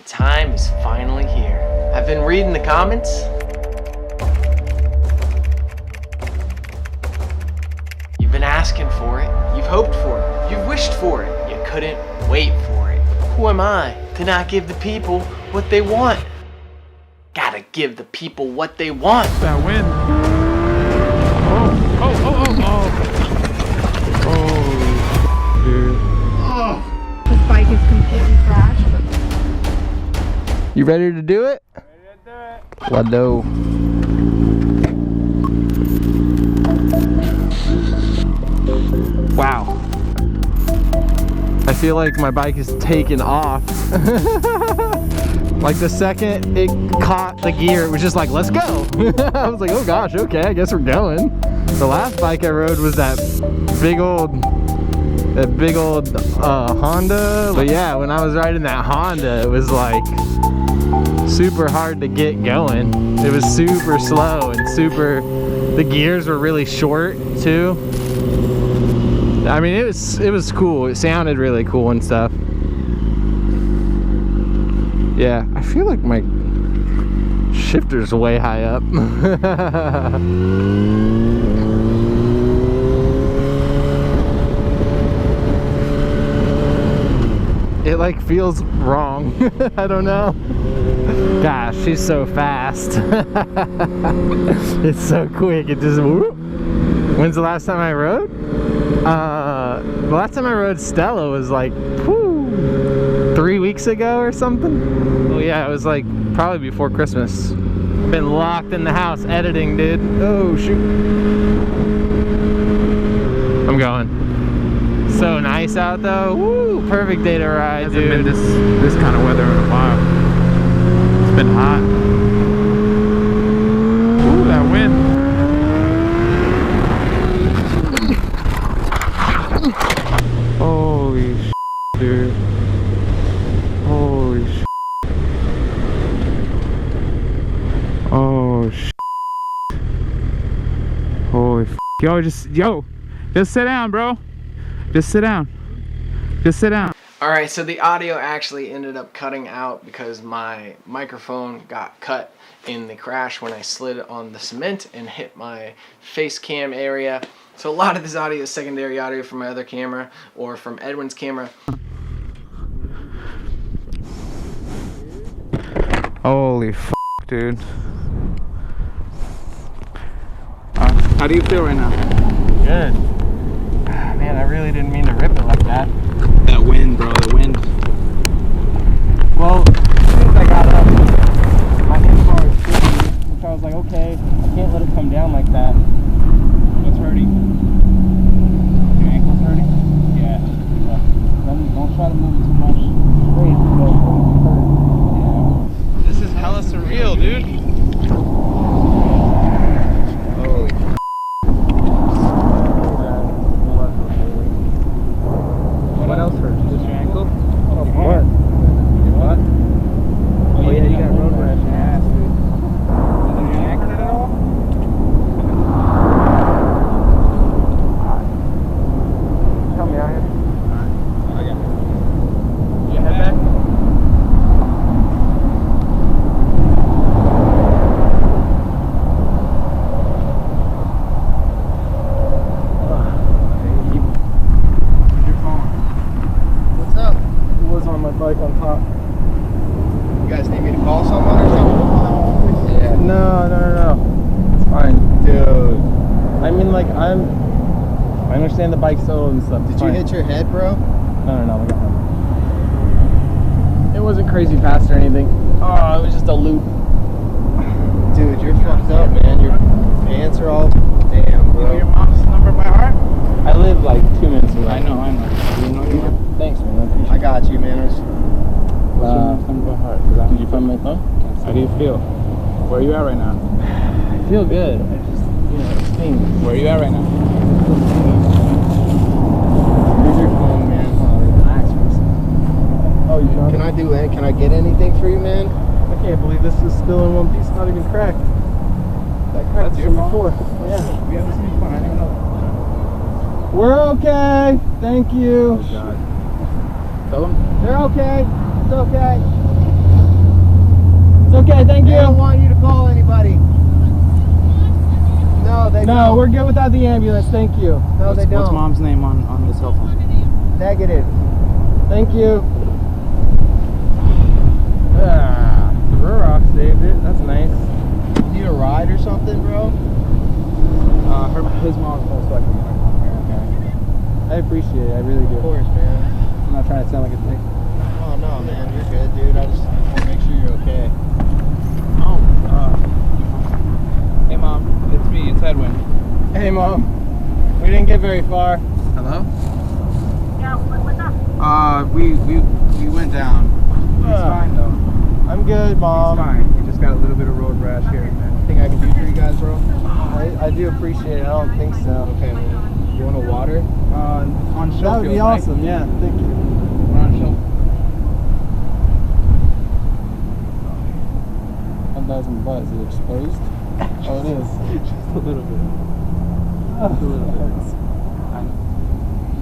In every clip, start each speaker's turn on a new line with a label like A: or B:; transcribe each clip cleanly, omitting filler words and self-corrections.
A: The time is finally here. I've been reading the comments. You've been asking for it. You've hoped for it. You've wished for it. You couldn't wait for it. Who am I to not give the people what they want? Gotta give the people what they want.
B: That wind. Oh, dude.
C: Oh. This bike is completely crashed.
A: You ready to do it?
B: Ready to do it.
A: Wado. Wow. I feel like my bike is taking off. Like the second it caught the gear, it was just like, let's go. I was like, oh gosh, okay, I guess we're going. The last bike I rode was that big old Honda. But yeah, when I was riding that Honda, it was like super hard to get going. It was super slow and the gears were really short too. I mean, it was cool. It sounded really cool and stuff. Yeah, I feel like my shifter's way high up. It like feels wrong. I don't know. Gosh, she's so fast. It's so quick. It just whoop. When's the last time I rode? The last time I rode Stella was like 3 weeks ago or something. Oh yeah, it was like probably before Christmas. Been locked in the house editing, dude. Oh shoot. I'm going. So nice out though. Woo, perfect day to ride, dude.
B: Hasn't been this kind of weather in a while. It's been hot. Ooh, that wind. Holy shit, dude. Holy shit. Oh shit. Holy f. Yo, just sit down, bro. Just sit down. Just sit down.
A: Alright, so the audio actually ended up cutting out because my microphone got cut in the crash when I slid on the cement and hit my face cam area. So a lot of this audio is secondary audio from my other camera or from Edwin's camera.
B: Holy f, dude. How do you feel right now?
A: Good. Man, I really didn't mean to rip it like that.
B: That wind, bro, the wind.
A: Well, as soon as I got up, my handlebar was shaking, which I was like, okay, I can't let it come down like that.
B: What's hurting? Your ankle's hurting?
A: Yeah. Don't try to move too much straight because it'll hurt.
B: Yeah. This is hella surreal, dude. Holy.
A: What else hurts?
B: Just your ankle?
A: Oh, what?
B: What?
A: Oh yeah, you got road rash in your ass, dude.
B: Does your neck hurt at all?
A: Help me out here.
B: Okay.
A: You head back? What's up? Who was on my bike on top?
D: You guys need me to call someone or something?
A: Yeah. No. It's fine.
D: Dude.
A: I mean, like, I understand the bike's solo and stuff.
D: Did you hit your head, bro?
A: No. We got him. It wasn't crazy fast or anything. Oh, it was just a loop.
D: Dude, you're fucked up, man. Your pants are all... Damn,
B: You know
D: bro.
B: your mom's number by heart?
A: I live like 2 minutes away.
B: I know. You know your mom?
A: Thanks, man. I appreciate
D: I got you, man.
B: What's your mom's number by heart?
A: Did you find my phone?
B: How do you feel? Where are you at right now?
A: I feel good. I just, it stings.
B: Where are you at right now?
D: Here's your phone, man.
A: Relax for a second. Oh, you know?
D: Can I get anything for you, man?
A: I can't believe this is still in one piece, not even cracked. That cracked
B: That's your phone?
A: before. Yeah.
B: We have the same phone. I didn't even know.
A: We're okay. Thank you.
B: God. Tell them.
A: They're okay. It's okay.
D: It's okay, thank you. I don't want you to call anybody. No, they don't. No, we're good without the ambulance, thank you. No, they don't.
B: What's mom's name on the cell phone?
D: Negative. Thank you. The Rurock saved it. That's nice. You need a ride or something, bro?
B: His mom's most likely going to come here, okay?
D: I appreciate it. I really do.
B: Of course, man. I'm not trying to sound like a dick.
D: Oh, no, man. You're good, dude. I just want to make sure you're okay.
B: Oh, hey, Mom. It's me. It's Edwin.
D: Hey, Mom. We didn't get very far.
B: Hello?
C: Yeah, what's up?
B: We went down. He's fine, though.
D: I'm good, Mom.
B: He's fine. We just got a little bit of road rash here and there.
D: Think I can do for you guys, bro? I do appreciate it. I don't think so.
B: Okay, man. You want a water? On Showfield,
D: that would be awesome.
B: Right?
D: Yeah, thank you.
B: We're on Showfield.
D: How bad's my butt? Is it exposed? Oh, it is.
B: Just a little bit.
D: Just a little bit.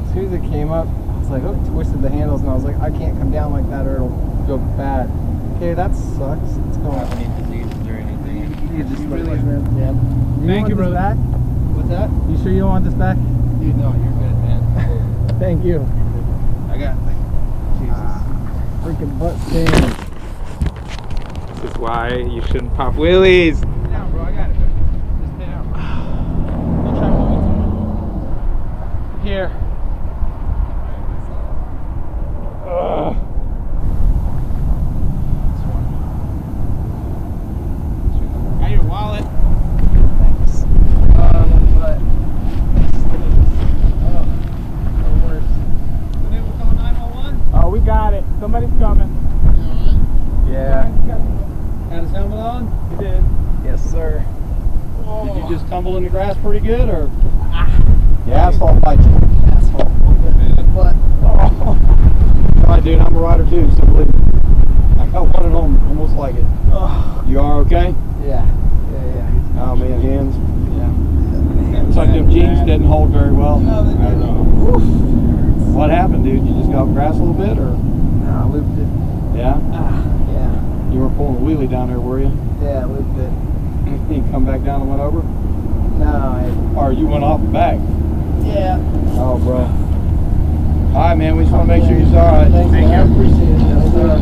D: As soon as it came up, I was like, oh, twisted the handles, and I was like, I can't come down like that or it'll go bad. Okay, that sucks. It's going.
B: Have any diseases or anything?
D: You just
B: really
D: like that. Yeah.
B: Thank you, brother.
D: Back?
B: What's that?
D: You sure you don't want this back?
B: Dude, no, you're good, man.
D: Thank you.
B: I got it. Jesus.
D: Freaking butt stain.
B: This is why you shouldn't pop wheelies. Sit down, bro. I got it. Just stay down.
D: I'll try moving some. Here.
B: Got your wallet.
D: Thanks. But the worst.
B: Been able to call 911?
D: Oh, we got it. Somebody's coming. Yeah.
B: Had his helmet on?
D: You did. Yes, sir.
B: Did you just tumble in the grass pretty good, or?
D: Yeah, asphalt bites you. Asphalt. But,
B: Alright, dude, I'm a rider too, so believe me. I got one at home, almost like it. You are okay?
D: yeah. Yeah.
B: Oh man, hands. Yeah. Looks like them jeans didn't hold very well.
D: No, they didn't.
B: What happened, dude? You just got off grass a little bit, or?
D: No, I looped it.
B: Yeah?
D: Yeah.
B: You weren't pulling a wheelie down there, were you?
D: Yeah, I looped it.
B: You come back down and went over?
D: No,
B: Or you went off the back?
D: yeah.
B: Oh, bro. Alright, man, we just want to make sure you're alright.
D: Thank you. I appreciate it. Yes, sir.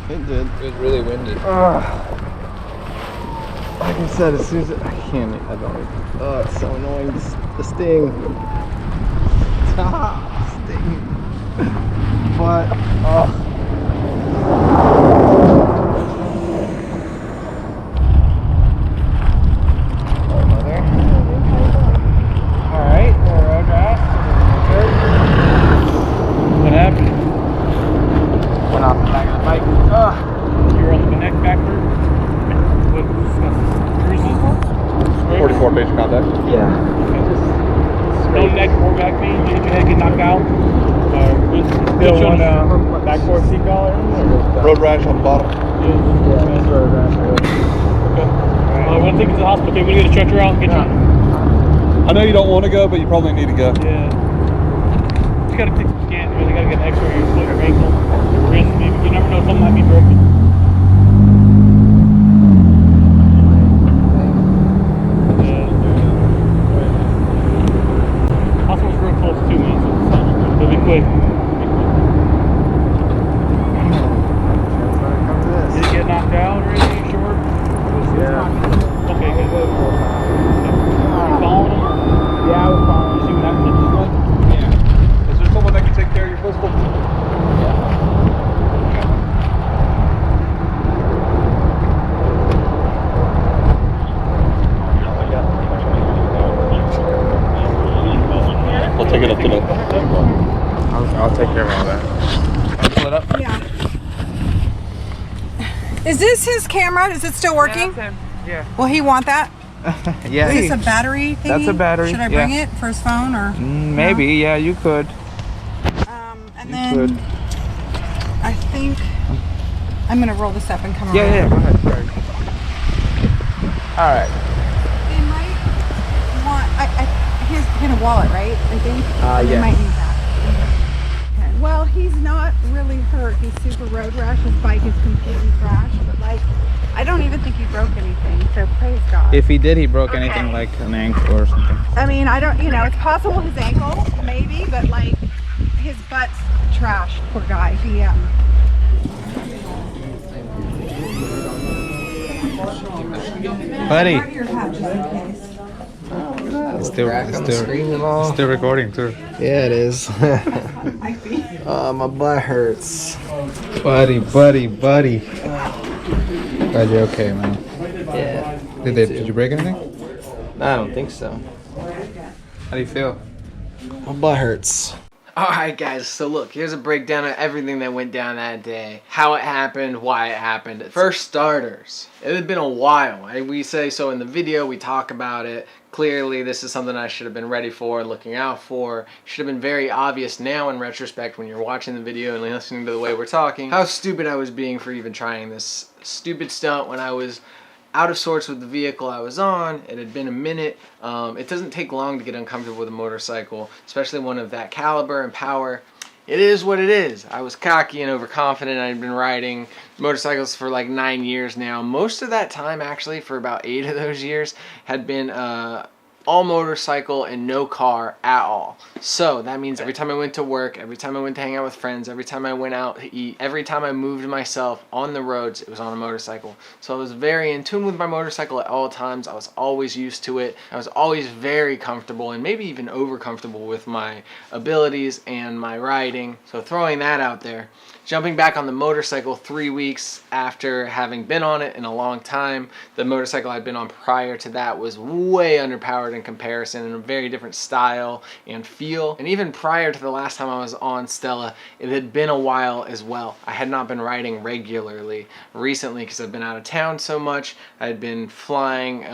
B: It did. It was really windy.
D: Like I said, as soon as I don't. Oh, it's so annoying. The sting. Sting. But, Alright, road rash.
B: What happened?
D: Went off the back of the bike.
B: You were on the connect backward? What cruises? 44 basic contact.
D: Yeah.
B: No neck or back pain? You hit your head, get knocked out?
D: Still on backboard seat collar?
E: Road rash on the bottom.
D: Yeah, that's road rash.
B: Okay. I want to take you to the hospital. Okay, we're going to get a stretcher out and get you.
E: I know you don't want to go, but you probably need to go.
B: Yeah. You got to take some scans. You got to get an x-ray of your foot, your ankle, your wrist. Maybe. You never know, something might be broken. Hospital's real close to me, so it'll be quick. Did you get knocked out or anything? Sure?
D: Yeah.
B: Okay, good. You following them?
D: Yeah, I was following.
B: You see what happened?
E: Yeah. Is there someone that can take care of your physical? We'll take it up to the.
B: I'll take care of all that.
E: Pull it up.
C: Yeah. Is this his camera? Is it still working?
B: Yeah.
C: Will he want that?
F: Yeah.
G: Is this a battery thingy?
F: That's a battery.
G: Should I bring it for his phone or?
F: Maybe. Yeah, you could.
G: And then I think I'm gonna roll this up and come around.
F: Yeah. Go ahead. Sorry. All right.
G: They might want. He has a wallet, right? I think. They
F: yes.
G: might need that. Okay. Well, he's not really hurt. He's super road rash. His bike is completely crashed, but like, I don't even think he broke anything. So praise God.
F: If he did, he broke anything like an ankle or something.
G: I mean, I don't. You know, it's possible his ankle, maybe, but like, his butt's trash. Poor guy. He
F: Buddy.
G: Brought your hat just in case.
F: It's still recording too.
D: Yeah, it is.
G: I see.
D: My butt hurts.
F: Buddy. Glad you're okay, man.
D: Yeah.
F: Did you break anything?
D: I don't think so.
F: How do you feel?
D: My butt hurts.
A: Alright guys, so look, here's a breakdown of everything that went down that day. How it happened, why it happened. First starters, it had been a while. We say so in the video, we talk about it. Clearly this is something I should have been ready for and looking out for. Should have been very obvious now in retrospect when you're watching the video and listening to the way we're talking. How stupid I was being for even trying this stupid stunt when I was out of sorts with the vehicle I was on. It had been a minute. It doesn't take long to get uncomfortable with a motorcycle, especially one of that caliber and power. It is what it is. I was cocky and overconfident. I'd been riding motorcycles for like 9 years now. Most of that time, actually, for about 8 of those years, had been all motorcycle and no car at all. So that means every time I went to work, every time I went to hang out with friends, every time I went out to eat, every time I moved myself on the roads, it was on a motorcycle. So I was very in tune with my motorcycle at all times. I was always used to it. I was always very comfortable and maybe even over comfortable with my abilities and my riding. So throwing that out there. Jumping back on the motorcycle 3 weeks after having been on it in a long time. The motorcycle I'd been on prior to that was way underpowered in comparison, and a very different style and feel. And even prior to the last time I was on Stella, it had been a while as well. I had not been riding regularly recently because I've been out of town so much. I had been flying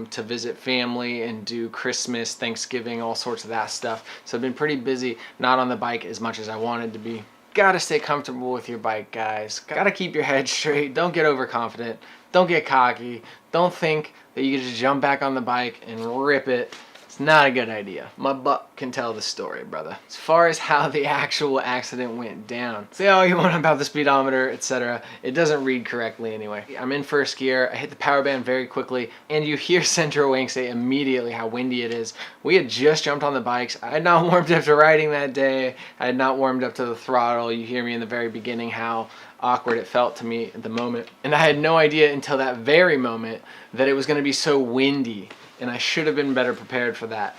A: to visit family and do Christmas, Thanksgiving, all sorts of that stuff. So I've been pretty busy, not on the bike as much as I wanted to be. Gotta stay comfortable with your bike, guys. Gotta keep your head straight. Don't get overconfident. Don't get cocky. Don't think that you can just jump back on the bike and rip it. It's not a good idea. My butt can tell the story, brother. As far as how the actual accident went down, say all you want about the speedometer, etc. It doesn't read correctly anyway. I'm in first gear. I hit the power band very quickly, and you hear Centro Wing say immediately how windy it is. We had just jumped on the bikes. I had not warmed up to riding that day. I had not warmed up to the throttle. You hear me in the very beginning how awkward it felt to me at the moment. And I had no idea until that very moment that it was going to be so windy, and I should have been better prepared for that.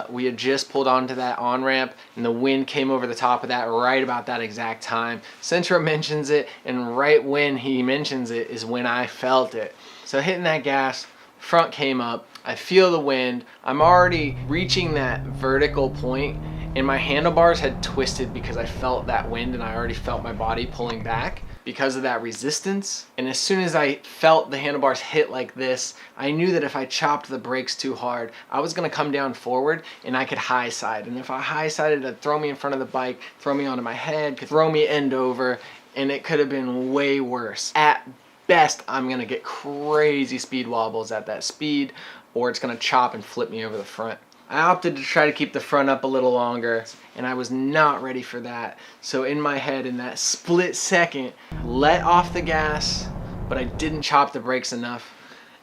A: We had just pulled onto that on-ramp, and the wind came over the top of that right about that exact time. Centro mentions it, and right when he mentions it is when I felt it. So hitting that gas, front came up, I feel the wind, I'm already reaching that vertical point, and my handlebars had twisted because I felt that wind, and I already felt my body pulling back because of that resistance. And as soon as I felt the handlebars hit like this, I knew that if I chopped the brakes too hard, I was gonna come down forward and I could high side. And if I high sided, it'd throw me in front of the bike, throw me onto my head, could throw me end over, and it could have been way worse. At best, I'm gonna get crazy speed wobbles at that speed, or it's gonna chop and flip me over the front. I opted to try to keep the front up a little longer, and I was not ready for that. So in my head, in that split second, let off the gas, but I didn't chop the brakes enough.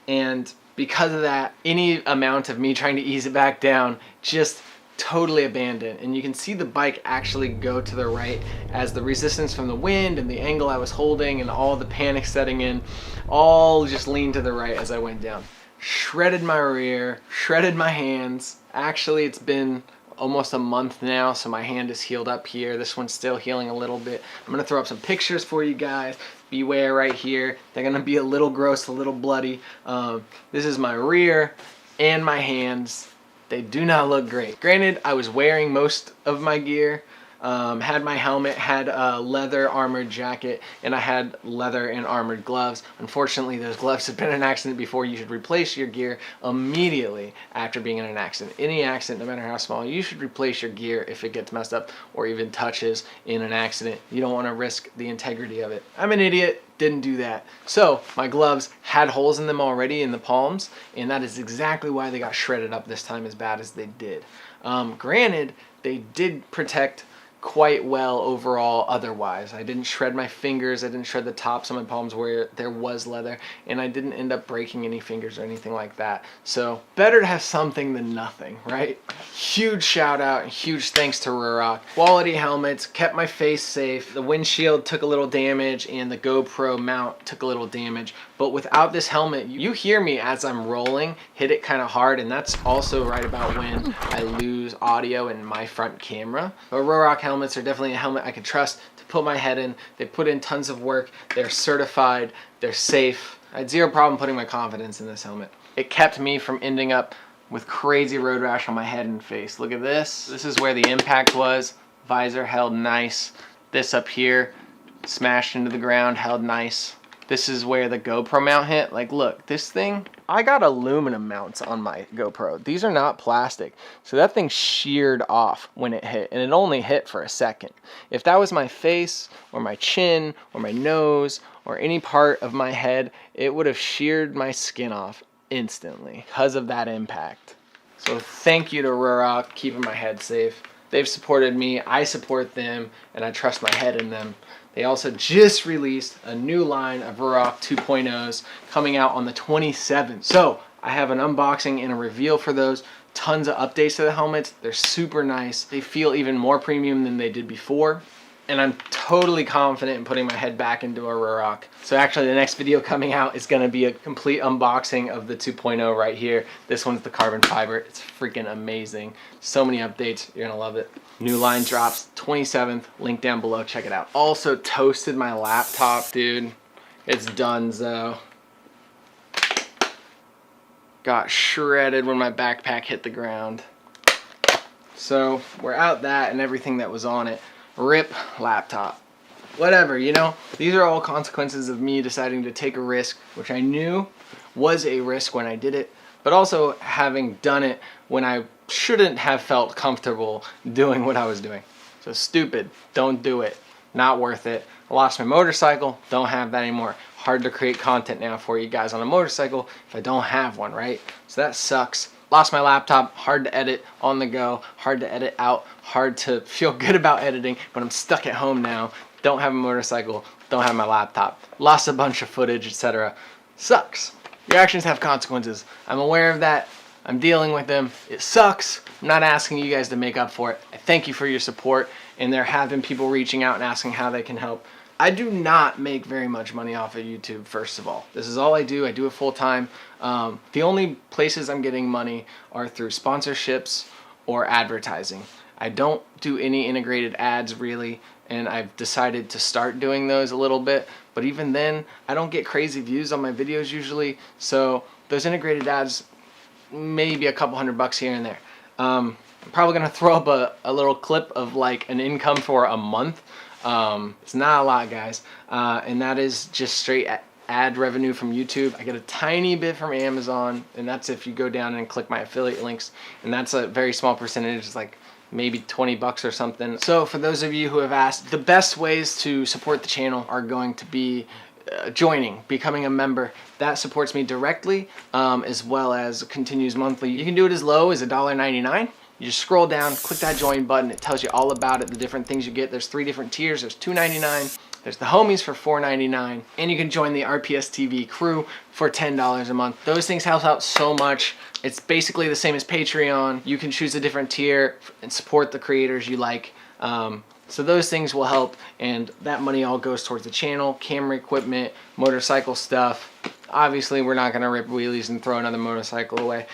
A: And because of that, any amount of me trying to ease it back down just totally abandoned. And you can see the bike actually go to the right as the resistance from the wind and the angle I was holding and all the panic setting in, all just leaned to the right as I went down. Shredded my rear, shredded my hands. Actually, it's been almost a month now, so my hand is healed up here. This one's still healing a little bit. I'm gonna throw up some pictures for you guys. Beware right here. They're gonna be a little gross, a little bloody. This is my rear and my hands. They do not look great. Granted, I was wearing most of my gear, Had my helmet, had a leather armored jacket, and I had leather and armored gloves. Unfortunately, those gloves had been in an accident before. You should replace your gear immediately after being in an accident. Any accident, no matter how small, you should replace your gear if it gets messed up or even touches in an accident. You don't want to risk the integrity of it. I'm an idiot. Didn't do that. So my gloves had holes in them already in the palms, and that is exactly why they got shredded up this time as bad as they did. Granted, they did protect quite well overall otherwise. I didn't shred my fingers, I didn't shred the tops of my palms where there was leather, and I didn't end up breaking any fingers or anything like that. So better to have something than nothing, right? Huge shout out and huge thanks to Ruroc. Quality helmets, kept my face safe. The windshield took a little damage and the GoPro mount took a little damage, but without this helmet, you hear me as I'm rolling, hit it kind of hard, and that's also right about when I lose audio in my front camera. But Ruroc helmets are definitely a helmet I can trust to put my head in. They put in tons of work, they're certified, they're safe. I had zero problem putting my confidence in this helmet. It kept me from ending up with crazy road rash on my head and face. Look at this. This is where the impact was. Visor held nice. This up here smashed into the ground, held nice. This is where the GoPro mount hit. Like, look, this thing, I got aluminum mounts on my GoPro. These are not plastic. So that thing sheared off when it hit, and it only hit for a second. If that was my face or my chin or my nose or any part of my head, it would have sheared my skin off instantly because of that impact. So thank you to Ruroc, keeping my head safe. They've supported me, I support them, and I trust my head in them. They also just released a new line of Ruroc 2.0s coming out on the 27th. So I have an unboxing and a reveal for those. Tons of updates to the helmets. They're super nice. They feel even more premium than they did before. And I'm totally confident in putting my head back into a Ruroc. So actually the next video coming out is gonna be a complete unboxing of the 2.0 right here. This one's the carbon fiber. It's freaking amazing. So many updates, you're gonna love it. New line drops 27th, link down below, check it out. Also toasted my laptop, dude. It's donezo. Got shredded when my backpack hit the ground. So we're out that and everything that was on it. RIP laptop. Whatever, you know, these are all consequences of me deciding to take a risk, which I knew was a risk when I did it, but also having done it when I shouldn't have felt comfortable doing what I was doing. So stupid, don't do it, not worth it. I lost my motorcycle, don't have that anymore. Hard to create content now for you guys on a motorcycle if I don't have one, right? So that sucks. Lost my laptop, hard to edit on the go, hard to edit out, hard to feel good about editing, but I'm stuck at home now, don't have a motorcycle, don't have my laptop, lost a bunch of footage, etc. Sucks. Your actions have consequences. I'm aware of that. I'm dealing with them. It sucks. I'm not asking you guys to make up for it. I thank you for your support, and there have been people reaching out and asking how they can help. I do not make very much money off of YouTube, first of all. This is all I do. I do it full time. The only places I'm getting money are through sponsorships or advertising. I don't do any integrated ads really, and I've decided to start doing those a little bit. But even then, I don't get crazy views on my videos usually. So those integrated ads, maybe a couple $100 here and there. I'm probably gonna throw up a little clip of like an income for a month. It's not a lot, guys, and that is just straight ad revenue from YouTube. I get a tiny bit from Amazon, and that's if you go down and click my affiliate links, and that's a very small percentage. It's like maybe 20 bucks or something. So for those of you who have asked, the best ways to support the channel are going to be becoming a member. That supports me directly, as well as continues monthly. You can do it as low as $1.99. You just scroll down, click that join button. It tells you all about it, the different things you get. There's 3 different tiers. There's $2.99. There's the homies for $4.99. And you can join the RPSTV crew for $10 a month. Those things help out so much. It's basically the same as Patreon. You can choose a different tier and support the creators you like. So those things will help, and that money all goes towards the channel, camera equipment, motorcycle stuff. Obviously, we're not going to rip wheelies and throw another motorcycle away.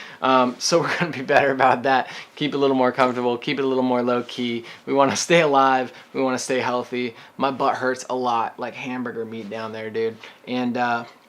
A: So we're going to be better about that. Keep it a little more comfortable. Keep it a little more low-key. We want to stay alive. We want to stay healthy. My butt hurts a lot, like hamburger meat down there, dude. And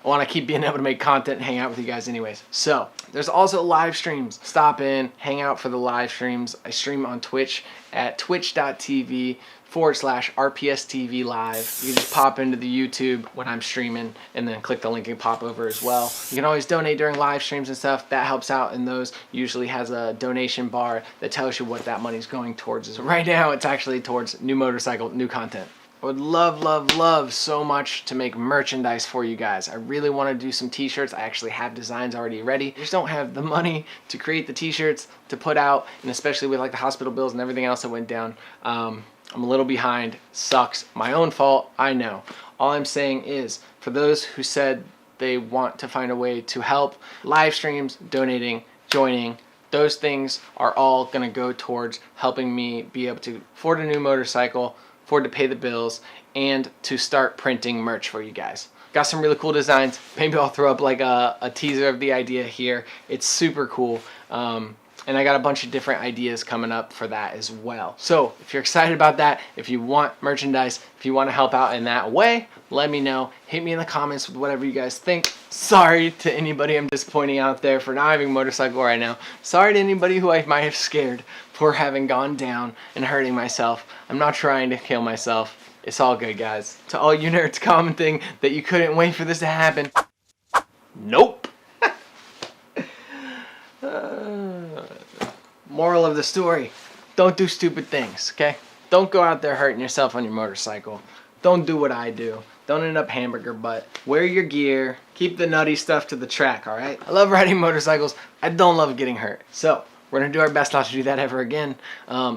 F: I want to keep being able to make content and hang out with you guys anyways. So there's also live streams. Stop in, hang out for the live streams. I stream on Twitch at twitch.tv/RPSTV live. You can just pop into the YouTube when I'm streaming and then click the link and pop over as well. You can always donate during live streams and stuff. That helps out, and those usually has a donation bar that tells you what that money's going towards. So right now it's actually towards new motorcycle, new content. I would love so much to make merchandise for you guys. I really want to do some t-shirts. I actually have designs already ready. I just don't have the money to create the t-shirts to put out, and especially with like the hospital bills and everything else that went down. I'm a little behind. Sucks. My own fault. I know. All I'm saying is, for those who said they want to find a way to help, live streams, donating, joining, those things are all going to go towards helping me be able to afford a new motorcycle, afford to pay the bills, and to start printing merch for you guys. Got some really cool designs. Maybe I'll throw up like a teaser of the idea here. It's super cool. And I got a bunch of different ideas coming up for that as well. So if you're excited about that, if you want merchandise, if you want to help out in that way, let me know. Hit me in the comments with whatever you guys think. Sorry to anybody I'm disappointing out there for not having a motorcycle right now. Sorry to anybody who I might have scared for having gone down and hurting myself. I'm not trying to kill myself. It's all good, guys. To all you nerds commenting that you couldn't wait for this to happen, nope. Moral of the story, don't do stupid things, okay? Don't go out there hurting yourself on your motorcycle. Don't do what I do. Don't end up hamburger butt. Wear your gear. Keep the nutty stuff to the track, all right? I love riding motorcycles. I don't love getting hurt. So we're gonna do our best not to do that ever again.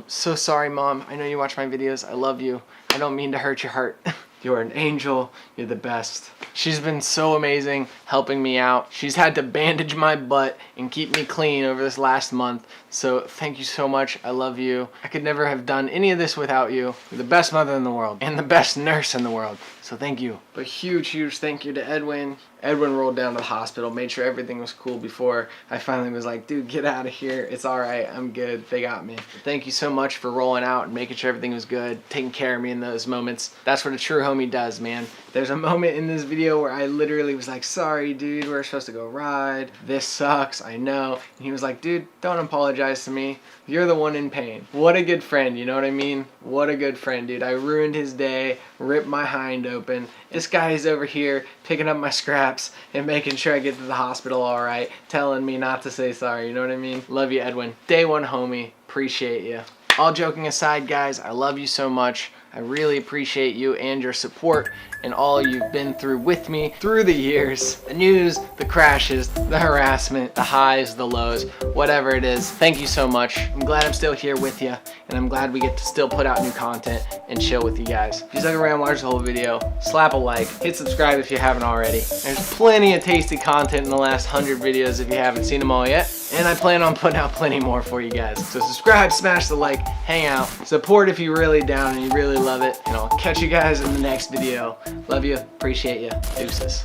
F: So sorry, Mom. I know you watch my videos. I love you. I don't mean to hurt your heart. You're an angel. You're the best. She's been so amazing helping me out. She's had to bandage my butt and keep me clean over this last month. So thank you so much. I love you. I could never have done any of this without you. You're the best mother in the world and the best nurse in the world. So thank you. But huge thank you to Edwin. Edwin rolled down to the hospital, made sure everything was cool before I finally was like, dude, get out of here. It's all right. I'm good. They got me. But thank you so much for rolling out and making sure everything was good, taking care of me in those moments. That's what a true homie does, man. There's a moment in this video where I literally was like, sorry, dude, we're supposed to go ride. This sucks. I know. And he was like, dude, don't apologize to me. You're the one in pain. What a good friend, you know what I mean? What a good friend, dude. I ruined his day, ripped my hind open. This guy is over here picking up my scraps and making sure I get to the hospital all right, telling me not to say sorry, you know what I mean? Love you, Edwin. Day one homie. Appreciate you. All joking aside, guys, I love you so much. I really appreciate you and your support and all you've been through with me through the years. The news, the crashes, the harassment, the highs, the lows, whatever it is. Thank you so much. I'm glad I'm still here with you, and I'm glad we get to still put out new content and chill with you guys. If you stuck around and watched the whole video, slap a like, hit subscribe if you haven't already. There's plenty of tasty content in the last 100 videos if you haven't seen them all yet, and I plan on putting out plenty more for you guys. So subscribe, smash the like, hang out, support if you're really down and you really love it, and I'll catch you guys in the next video. Love you, appreciate you, deuces.